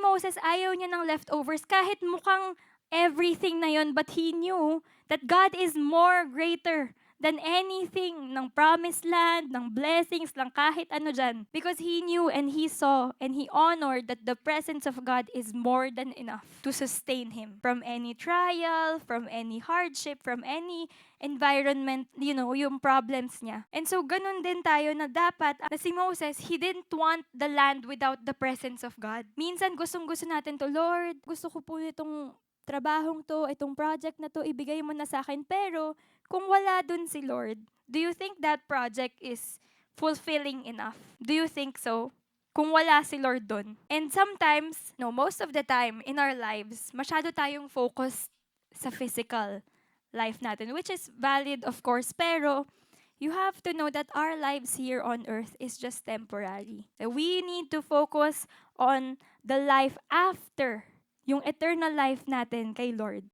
Moses, ayaw niya ng leftovers kahit mukhang everything na yon, but he knew that God is more greater than anything ng promised land, ng blessings, ng kahit ano dyan. Because he knew and he saw and he honored that the presence of God is more than enough to sustain him from any trial, from any hardship, from any environment, yung problems niya. And so, ganun din tayo na dapat, na si Moses, he didn't want the land without the presence of God. Minsan, gustong-gusto natin to, Lord, gusto ko po itong trabahong to, itong project na to, ibigay mo na sa akin. Pero, kung wala dun si Lord, do you think that project is fulfilling enough? Do you think so? Kung wala si Lord dun. And sometimes, no, most of the time in our lives, masyado tayong focused sa physical life natin, which is valid, of course, pero you have to know that our lives here on earth is just temporary. So we need to focus on the life after, yung eternal life natin kay Lord.